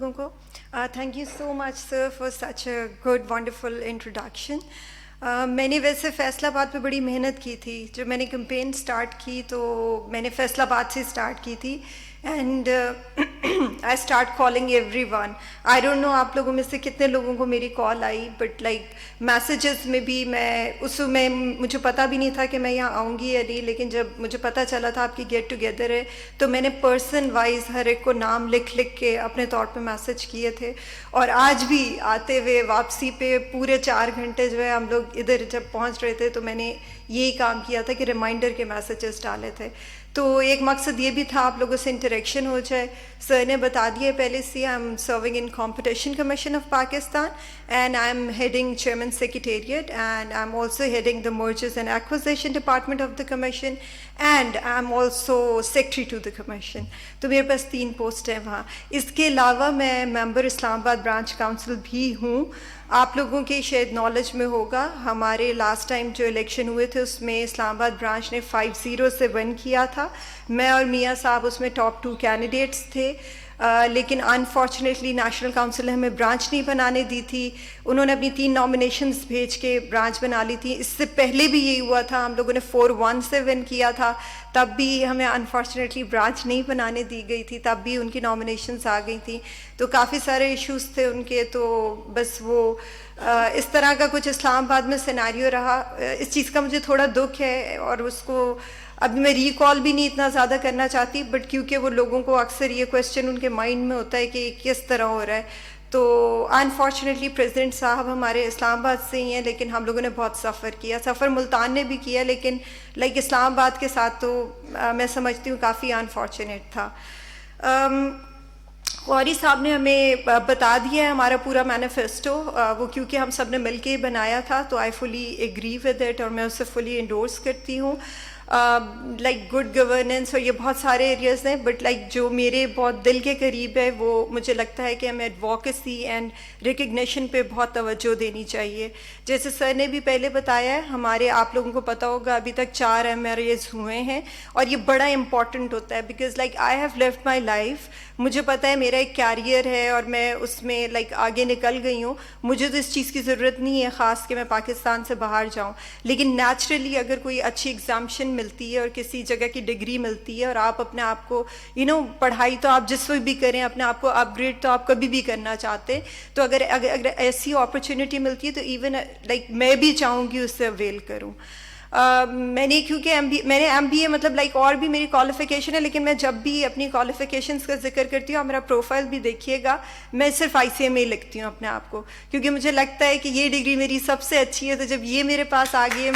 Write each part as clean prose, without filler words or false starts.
لوگوں کو thank you so much sir for such a good wonderful introduction. میں نے ویسے فیصل آباد پہ بڑی محنت کی تھی. جب میں نے کمپین سٹارٹ کی تو میں نے فیصل آباد سے سٹارٹ کی تھی and I start calling everyone ون. آئی ڈونٹ نو آپ لوگوں میں سے کتنے لوگوں کو میری کال آئی, بٹ لائک میسیجز میں بھی میں اس میں مجھے پتہ بھی نہیں تھا کہ میں یہاں آؤں گی یا نہیں, لیکن جب مجھے پتہ چلا تھا آپ کی گیٹ ٹوگیدر ہے تو میں نے پرسن وائز ہر ایک کو نام لکھ کے اپنے طور پہ میسیج کیے تھے. اور آج بھی آتے ہوئے واپسی پہ پورے 4 گھنٹے جو ہے ہم لوگ ادھر جب پہنچ رہے تھے تو میں نے یہی کام کیا تھا کہ ریمائنڈر کے میسیجز ڈالے تھے. تو ایک مقصد یہ بھی تھا آپ لوگوں سے انٹریکشن ہو جائے. سر نے بتا دیا پہلے سے I am serving in Competition Commission of Pakistan and I am heading chairman secretariat and I am also heading the mergers and acquisition department of the commission and I am also secretary to the commission. تو میرے پاس 3 post ہیں وہاں. اس کے علاوہ میں ممبر اسلام آباد branch council بھی ہوں. آپ لوگوں کے شاید نالج میں ہوگا ہمارے لاسٹ ٹائم جو الیکشن ہوئے تھے اس میں اسلام آباد برانچ نے 5-0 سے ون کیا تھا. میں اور میاں صاحب اس میں ٹاپ 2 کینڈیڈیٹس تھے, لیکن انفارچونیٹلی نیشنل کاؤنسل نے ہمیں برانچ نہیں بنانے دی تھی. انہوں نے اپنی 3 نامینیشنز بھیج کے برانچ بنا لی تھی. اس سے پہلے بھی یہی ہوا تھا, ہم لوگوں نے 4-1 سے ون کیا تھا, تب بھی ہمیں انفارچونیٹلی برانچ نہیں بنانے دی گئی تھی, تب بھی ان کی نامینیشنز آ گئی تھیں. تو کافی سارے ایشوز تھے ان کے, تو بس وہ اس طرح کا کچھ اسلام آباد میں سیناریو رہا. اس چیز کا مجھے تھوڑا دکھ ہے اور اس کو ابھی میں ریکال بھی نہیں اتنا زیادہ کرنا چاہتی, بٹ کیونکہ وہ لوگوں کو اکثر یہ کویشچن ان کے مائنڈ میں ہوتا ہے کہ کس طرح ہو رہا ہے. تو انفارچونیٹلی پریزیڈنٹ صاحب ہمارے اسلام آباد سے ہی ہیں, لیکن ہم لوگوں نے بہت سفر کیا. سفر ملتان نے بھی کیا, لیکن لائک اسلام آباد کے ساتھ تو میں سمجھتی ہوں کافی انفارچونیٹ تھا. قوری صاحب نے ہمیں بتا دیا ہے ہمارا پورا مینیفیسٹو, وہ کیونکہ ہم سب نے مل کے بنایا تھا تو آئی فلی ایگری ود اٹ اور میں اسے فلی انڈورس کرتی ہوں. لائک گڈ گورننس اور یہ بہت سارے ایریاز ہیں, بٹ لائک جو میرے بہت دل کے قریب ہے وہ مجھے لگتا ہے کہ ہمیں ایڈووکیسی اینڈ ریکگنیشن پہ بہت توجہ دینی چاہیے. جیسے سر نے بھی پہلے بتایا ہے, ہمارے آپ لوگوں کو پتہ ہوگا ابھی تک 4 MRAs ہوئے ہیں اور یہ بڑا امپورٹنٹ ہوتا ہے because like I have lived my life. مجھے پتہ ہے میرا ایک کیریئر ہے اور میں اس میں لائک آگے نکل گئی ہوں. مجھے تو اس چیز کی ضرورت نہیں ہے خاص کہ میں پاکستان سے باہر جاؤں, لیکن نیچرلی اگر کوئی اچھی ایگزامشن ملتی ہے اور کسی جگہ کی ڈگری ملتی ہے اور آپ اپنے آپ کو پڑھائی تو آپ جس وقت بھی کریں اپنے آپ کو اپ گریڈ تو آپ کبھی بھی کرنا چاہتے ہیں, تو اگر ایسی اپرچونیٹی ملتی ہے تو ایون لائک میں بھی چاہوں گی اس سے اویل کروں. میں نے کیونکہ میں نے MBA مطلب لائک اور بھی میری کوالیفیکیشن ہے, لیکن میں جب بھی اپنی کوالیفیکیشنس کا ذکر کرتی ہوں, آپ میرا پروفائل بھی دیکھیے گا, میں صرف ICM میں لکھتی ہوں اپنے آپ کو, کیونکہ مجھے لگتا ہے کہ یہ ڈگری میری سب سے اچھی ہے. تو جب یہ میرے پاس آ گئی ہے,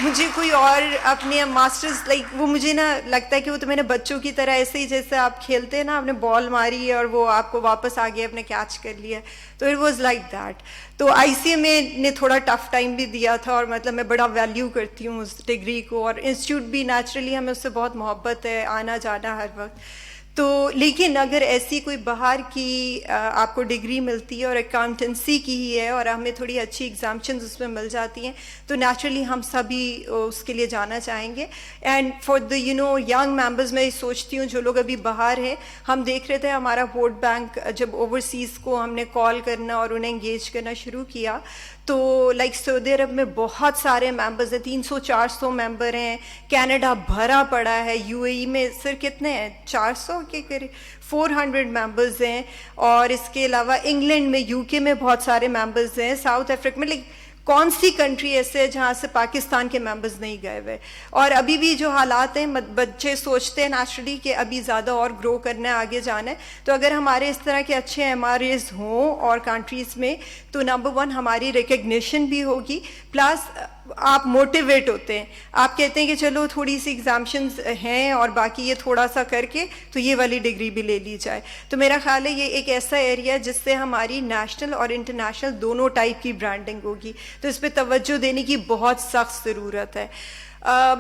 مجھے کوئی اور اپنے ماسٹرز لائک وہ مجھے نا لگتا ہے کہ وہ تو میں نے بچوں کی طرح ایسے ہی جیسے آپ کھیلتے ہیں نا, آپ نے بال ماری ہے اور وہ آپ کو واپس آ گیا, آپ نے کیچ کر لیا, تو اٹ واز لائک دیٹ. تو ICM نے تھوڑا ٹف ٹائم بھی دیا تھا اور مطلب میں بڑا ویلیو کرتی ہوں اس ڈگری کو, اور انسٹیٹیوٹ بھی نیچرلی ہمیں اس سے بہت محبت ہے, آنا جانا ہر وقت. تو لیکن اگر ایسی کوئی باہر کی آپ کو ڈگری ملتی ہے اور اکاؤنٹنسی کی ہی ہے اور ہمیں تھوڑی اچھی ایگزامشنز اس میں مل جاتی ہیں, تو نیچرلی ہم سبھی اس کے لیے جانا چاہیں گے. And for the young members میں سوچتی ہوں جو لوگ ابھی باہر ہیں, ہم دیکھ رہے تھے ہمارا ووٹ بینک جب اوورسیز کو ہم نے کال کرنا اور انہیں انگیج کرنا شروع کیا, تو لائک سعودی عرب میں بہت سارے ممبرز ہیں, 300-400 ممبر ہیں, کینیڈا بھرا پڑا ہے, UAE میں سر کتنے ہیں 400 کے قریب 400 ممبرز ہیں, اور اس کے علاوہ انگلینڈ میں UK میں بہت سارے ممبرز ہیں, ساؤتھ افریقہ میں لائک کون سی کنٹری ایسے ہے جہاں سے پاکستان کے ممبرز نہیں گئے ہوئے. اور ابھی بھی جو حالات ہیں بچے سوچتے ہیں نیچرلی کہ ابھی زیادہ اور گرو کرنا ہے, آگے جانا ہے, تو اگر ہمارے اس طرح کے اچھے MRAs ہوں اور کنٹریز میں تو نمبر 1 ہماری ریکگنیشن بھی ہوگی, پلس آپ موٹیویٹ ہوتے ہیں, آپ کہتے ہیں کہ چلو تھوڑی سی ایگزامشنز ہیں اور باقی یہ تھوڑا سا کر کے تو یہ والی ڈگری بھی لے لی جائے. تو میرا خیال ہے یہ ایک ایسا ایریا ہے جس سے ہماری نیشنل اور انٹرنیشنل دونوں ٹائپ کی برانڈنگ ہوگی, تو اس پہ توجہ دینے کی بہت سخت ضرورت ہے.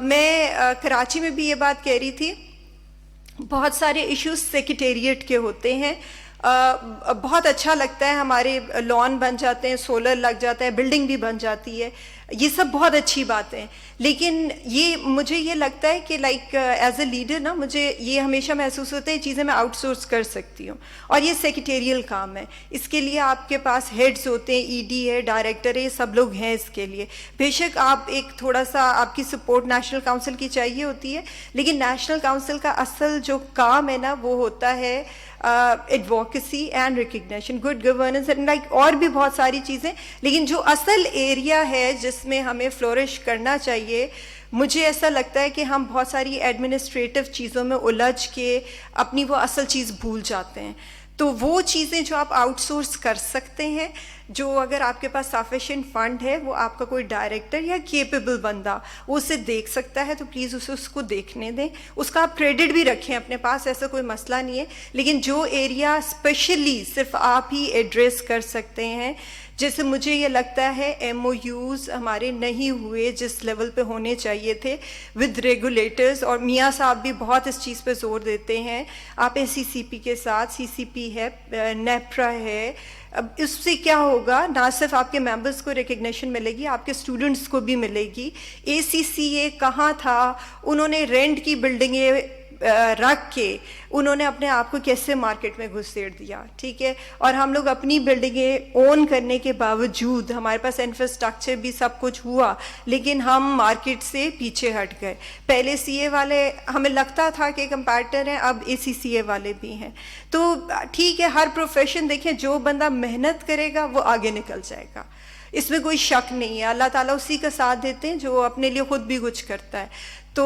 میں کراچی میں بھی یہ بات کہہ رہی تھی, بہت سارے ایشوز سیکریٹریٹ کے ہوتے ہیں, بہت اچھا لگتا ہے, ہمارے لان بن جاتے ہیں, سولر لگ جاتا ہے, بلڈنگ بھی بن جاتی ہے, یہ سب بہت اچھی باتیں ہیں، لیکن یہ مجھے یہ لگتا ہے کہ لائک ایز اے لیڈر نا مجھے یہ ہمیشہ محسوس ہوتا ہے یہ چیزیں میں آؤٹ سورس کر سکتی ہوں، اور یہ سیکریٹریل کام ہے، اس کے لیے آپ کے پاس ہیڈز ہوتے ہیں، ای ڈی ہے، ڈائریکٹر ہے، یہ سب لوگ ہیں اس کے لیے. بے شک آپ ایک تھوڑا سا آپ کی سپورٹ نیشنل کاؤنسل کی چاہیے ہوتی ہے، لیکن نیشنل کاؤنسل کا اصل جو کام ہے نا وہ ہوتا ہے advocacy and recognition, good governance and like اور بھی بہت ساری چیزیں. لیکن جو اصل ایریا ہے جس میں ہمیں فلورش کرنا چاہیے، مجھے ایسا لگتا ہے کہ ہم بہت ساری ایڈمنسٹریٹو چیزوں میں الجھ کے اپنی وہ اصل چیز بھول جاتے ہیں. تو وہ چیزیں جو آپ آؤٹ سورس کر سکتے ہیں، جو اگر آپ کے پاس سفیشینٹ فنڈ ہے، وہ آپ کا کوئی ڈائریکٹر یا کیپیبل بندہ وہ اسے دیکھ سکتا ہے، تو پلیز اسے اس کو دیکھنے دیں، اس کا آپ کریڈٹ بھی رکھیں اپنے پاس، ایسا کوئی مسئلہ نہیں ہے. لیکن جو ایریا اسپیشلی صرف آپ ہی ایڈریس کر سکتے ہیں، جیسے مجھے یہ لگتا ہے ایم او یوز ہمارے نہیں ہوئے جس لیول پہ ہونے چاہیے تھے ود ریگولیٹرز، اور میاں صاحب بھی بہت اس چیز پہ زور دیتے ہیں. آپ اے سی سی پی کے ساتھ، سی سی پی ہے، نیپرا ہے، اب اس سے کیا ہوگا، نہ صرف آپ کے ممبرس کو ریکگنیشن ملے گی، آپ کے اسٹوڈنٹس کو بھی ملے گی. اے سی سی اے کہاں تھا، انہوں نے رینٹ کی بلڈنگیں رکھ کے انہوں نے اپنے آپ کو کیسے مارکیٹ میں گھسیڑ دیا، ٹھیک ہے. اور ہم لوگ اپنی بلڈنگیں اون کرنے کے باوجود ہمارے پاس انفراسٹرکچر بھی سب کچھ ہوا، لیکن ہم مارکیٹ سے پیچھے ہٹ گئے. پہلے سی اے والے ہمیں لگتا تھا کہ کمپیٹر ہیں، اب اے سی سی اے والے بھی ہیں. تو ٹھیک ہے، ہر پروفیشن دیکھیں، جو بندہ محنت کرے گا وہ آگے نکل جائے گا، اس میں کوئی شک نہیں ہے. اللہ تعالیٰ اسی کا ساتھ دیتے ہیں جو اپنے لیے خود بھی کچھ کرتا ہے. تو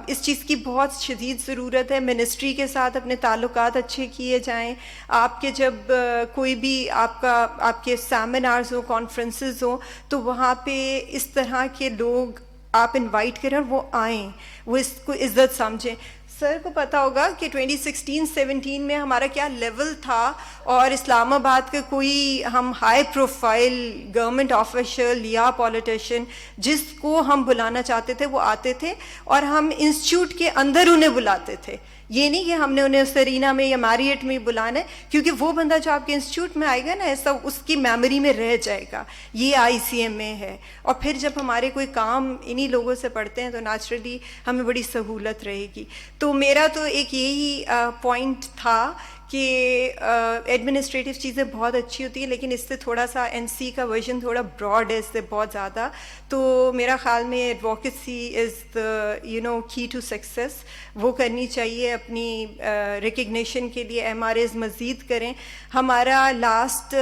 اس چیز کی بہت شدید ضرورت ہے. منسٹری کے ساتھ اپنے تعلقات اچھے کیے جائیں. آپ کے جب کوئی بھی آپ کے سیمینارز ہوں، کانفرنسز ہوں، تو وہاں پہ اس طرح کے لوگ آپ انوائٹ کریں اور وہ آئیں، وہ اس کو عزت سمجھیں. سر کو پتہ ہوگا کہ 2016-17 میں ہمارا کیا لیول تھا، اور اسلام آباد کا کوئی ہم ہائی پروفائل گورنمنٹ آفیشل یا پولیٹیشین جس کو ہم بلانا چاہتے تھے وہ آتے تھے، اور ہم انسٹیٹیوٹ کے اندر انہیں بلاتے تھے. یہ نہیں کہ ہم نے انہیں سرینا میں یا میریٹ میں بلانا ہے، کیونکہ وہ بندہ جو آپ کے انسٹیٹیوٹ میں آئے گا نا، ایسا اس کی میموری میں رہ جائے گا. یہ آئی سی ایم اے ہے. اور پھر جب ہمارے کوئی کام انہی لوگوں سے پڑھتے ہیں تو نیچرلی ہمیں بڑی سہولت رہے گی. تو میرا تو ایک یہی پوائنٹ تھا کہ ایڈمنسٹریٹو چیزیں بہت اچھی ہوتی ہیں، لیکن اس سے تھوڑا سا این سی کا ورژن تھوڑا براڈ ہے، اس سے بہت زیادہ. تو میرا خیال میں ایڈووکیسی از دا کی ٹو سکسیس. وہ کرنی چاہیے اپنی ریکگنیشن کے لیے. ایم آر ایز مزید کریں. ہمارا لاسٹ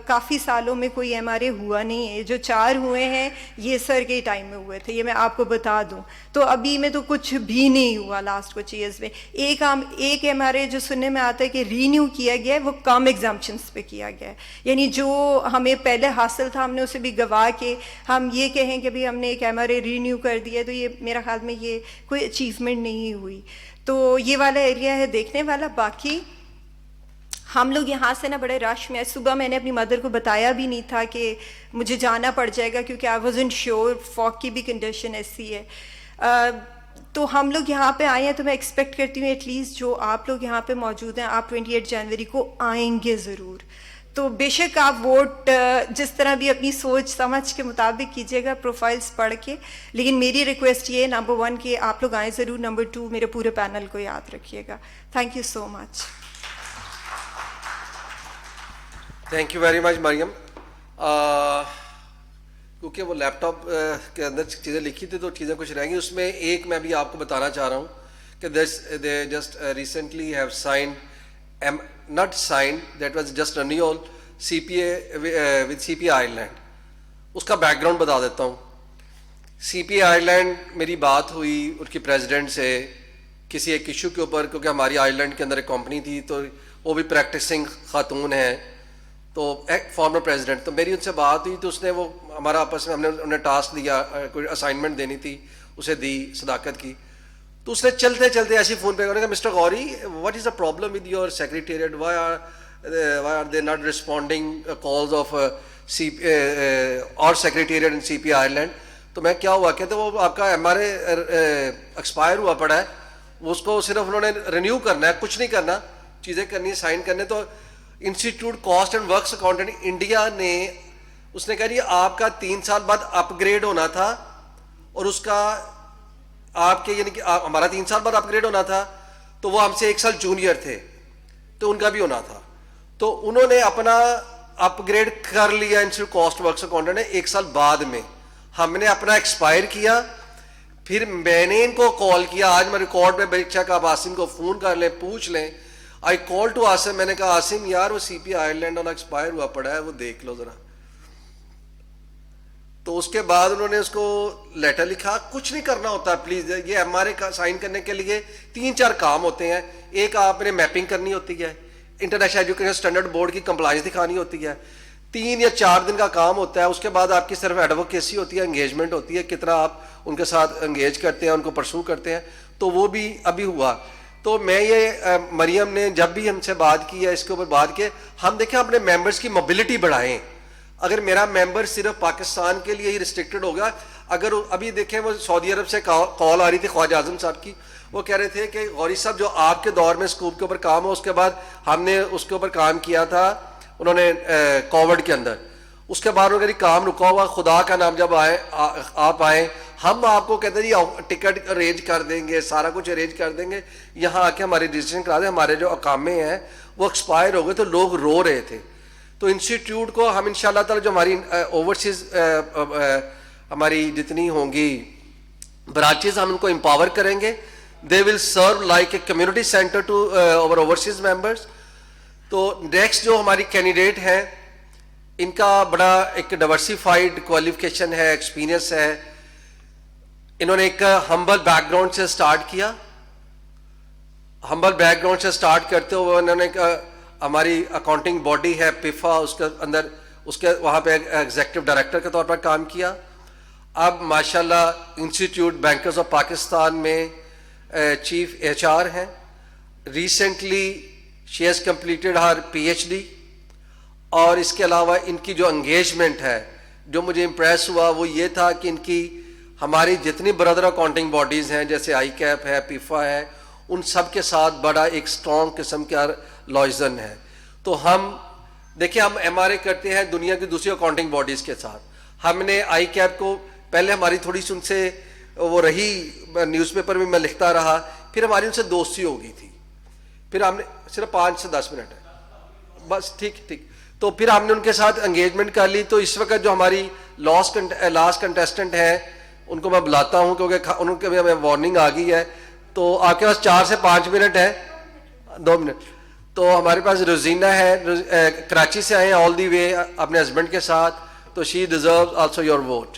کافی سالوں میں کوئی ایم آر اے ہوا نہیں ہے. جو 4 ہوئے ہیں یہ سر کے ٹائم میں ہوئے تھے، یہ میں آپ کو بتا دوں. تو ابھی میں تو کچھ بھی نہیں ہوا لاسٹ کچھ ایئرز میں. ایک ایم آر اے جو سننے میں آتا ہے کہ رینیو کیا گیا ہے، وہ کم ایگزامپشنس پہ کیا گیا ہے. یعنی جو ہمیں پہلے حاصل تھا ہم نے اسے بھی گوا کے ہم یہ کہیں کہ بھی ہم نے ایک ایم آر اے رینیو کر دیا، تو یہ میرا خیال میں یہ کوئی اچیومنٹ نہیں ہوئی. تو یہ والا ایریا ہے دیکھنے والا. باقی ہم لوگ یہاں سے نا بڑے رش میں، صبح میں نے اپنی مدر کو بتایا بھی نہیں تھا کہ مجھے جانا پڑ جائے گا، کیونکہ آئی وازنٹ شیور، فاگ کی بھی کنڈیشن ایسی ہے. تو ہم لوگ یہاں پہ آئے ہیں، تو میں ایکسپیکٹ کرتی ہوں ایٹ لیسٹ جو آپ لوگ یہاں پہ موجود ہیں، آپ 28 جنوری کو آئیں گے ضرور. تو بے شک آپ ووٹ جس طرح بھی اپنی سوچ سمجھ کے مطابق کیجیے گا، پروفائلز پڑھ کے. لیکن میری ریکویسٹ یہ ہے، نمبر 1 کہ آپ لوگ آئیں ضرور، نمبر 2 میرے پورے پینل کو یاد رکھیے گا. Thank you so much. Thank you very much Maryam. کیونکہ وہ لیپ ٹاپ کے اندر چیزیں لکھی تھی تو چیزیں کچھ رہیں گی. اس میں ایک میں بھی آپ کو بتانا چاہ رہا ہوں کہ they just recently have signed not signed, that was just renewal CPA with CPA Ireland. اس کا بیک گراؤنڈ بتا دیتا ہوں. CPA Ireland میری بات ہوئی ان کی پریزیڈنٹ سے کسی ایک ایشو کے اوپر، کیونکہ ہماری آئرلینڈ کے اندر ایک کمپنی تھی تو وہ بھی پریکٹسنگ خاتون ہیں، تو ایک فارمر پریزیڈنٹ. تو میری ان سے بات ہوئی تو اس نے وہ ہمارا آپس میں ہم نے انہیں ٹاسک دیا، کوئی اسائنمنٹ دینی تھی، اسے دی صداقت کی. تو اس نے چلتے چلتے ایسی فون پہ انہوں نے کہا mister Ghauri what is the problem with your secretariat, why are they not responding calls of our secretariat in C P Ireland. تو میں کیا ہوا کہتے وہ آپ کا ایم آر اے ایکسپائر ہوا پڑا ہے، وہ اس کو صرف انہوں نے رینیو کرنا ہے، کچھ نہیں کرنا، چیزیں کرنی ہے، سائن کرنے. تو institute cost and works accountant India نے اس نے کہا جی آپ کا 3 سال بعد اپ گریڈ ہونا تھا اور اس کا آپ کے یعنی کہ ہمارا 3 سال بعد اپ گریڈ ہونا تھا, تو وہ ہم سے 1 سال جونیئر تھے تو ان کا بھی ہونا تھا, تو انہوں نے اپنا اپ گریڈ کر لیا انسٹیٹیوٹ کاسٹ ورکس اکاؤنٹنٹ نے 1 سال بعد میں. ہم نے اپنا ایکسپائر کیا, پھر میں نے ان کو کال کیا, آج میں ریکارڈ پہ بیٹھا کہ آپ عاصم کو فون کر لیں پوچھ لیں. آئی کال ٹو عاصم, میں نے کہا عاصم یار وہ سی پی آئرلینڈ والا ایکسپائر ہوا پڑا ہے, وہ دیکھ لو ذرا. تو اس کے بعد انہوں نے اس کو لیٹر لکھا. کچھ نہیں کرنا ہوتا پلیز, یہ ایم آر اے سائن کرنے کے لیے 3-4 کام ہوتے ہیں. ایک آپ نے میپنگ کرنی ہوتی ہے, انٹرنیشنل ایجوکیشن اسٹینڈرڈ بورڈ کی کمپلائنس دکھانی ہوتی ہے, 3 یا 4 دن کا کام ہوتا ہے. اس کے بعد آپ کی صرف ایڈوکیسی ہوتی ہے, انگیجمنٹ ہوتی ہے, کتنا آپ ان کے ساتھ انگیج کرتے ہیں, ان کو پرسو کرتے ہیں. تو وہ بھی ابھی ہوا. تو میں یہ مریم نے جب بھی ہم سے بات کی ہے اس کے اوپر بات کی, ہم دیکھیں اپنے ممبرس کی موبلٹی بڑھائیں. اگر میرا ممبر صرف پاکستان کے لیے ہی ریسٹرکٹڈ ہوگا, اگر ابھی دیکھیں وہ سعودی عرب سے کال آ رہی تھی خواجہ اعظم صاحب کی, وہ کہہ رہے تھے کہ غوری صاحب جو آپ کے دور میں اسکوپ کے اوپر کام ہو, اس کے بعد ہم نے اس کے اوپر کام کیا تھا انہوں نے کووڈ کے اندر, اس کے بعد اگر کام رکا ہوا, خدا کا نام جب آئے آپ آئیں, ہم آپ کو کہتے ہیں جی ٹکٹ ارینج کر دیں گے, سارا کچھ ارینج کر دیں گے, یہاں آ کے ہماری رجسٹریشن کرا دیں. ہمارے جو اقامے ہیں وہ ایکسپائر ہو گئے تو لوگ رو رہے تھے. تو انسٹیٹیوٹ کو ہم انشاءاللہ تعالی جو ہماری اوورسیز ہماری جتنی ہوں گی برانچز, ہم ان کو امپاور کریں گے. They will serve like a community centre to over overseas members. تو نیکسٹ جو ہماری کینڈیڈیٹ ہیں ان کا بڑا ایک ڈائیورسیفائڈ کوالیفیکیشن ہے, ایکسپیرینس ہے. انہوں نے ایک ہمبل بیک گراؤنڈ سے سٹارٹ کیا. ہمبل بیک گراؤنڈ سے سٹارٹ کرتے ہوئے انہوں نے ہماری اکاؤنٹنگ باڈی ہے پیفا, اس کے اندر اس کے وہاں پہ ایگزیکٹو ڈائریکٹر کے طور پر کام کیا. اب ماشاءاللہ انسٹیٹیوٹ بینکرز آف پاکستان میں چیف ایچ آر ہیں. Recently she has completed her PhD ایچ ڈی. اور اس کے علاوہ ان کی جو انگیجمنٹ ہے, جو مجھے امپریس ہوا وہ یہ تھا کہ ان کی ہماری جتنی برادر اکاؤنٹنگ باڈیز ہیں جیسے آئی کیپ ہے, پیفا ہے, ان سب کے ساتھ بڑا ایک اسٹرانگ قسم کا لائزن ہے. تو ہم دیکھیں ہم ایم آر اے کرتے ہیں دنیا کی دوسری اکاؤنٹنگ باڈیز کے ساتھ. ہم نے آئی کیپ کو پہلے ہماری تھوڑی سی ان سے وہ رہی, نیوز پیپر میں لکھتا رہا, پھر ہماری ان سے دوستی ہو گئی تھی. پھر ہم نے صرف 5 سے 10 منٹ ہے بس, ٹھیک. تو پھر ہم نے ان کے ساتھ انگیجمنٹ کر لی. تو اس وقت جو ہماری لاسٹ کنٹیسٹنٹ ہیں ان کو میں بلاتا ہوں کیونکہ ان کے بھی ہمیں وارننگ آ گئی ہے. تو آپ کے پاس 4 سے 5 منٹ ہے, 2 منٹ. تو ہمارے پاس روزینہ ہے, کراچی سے آئے آل دی وے اپنے ہسبینڈ کے ساتھ. تو شی ڈیزرو آلسو یور ووٹ.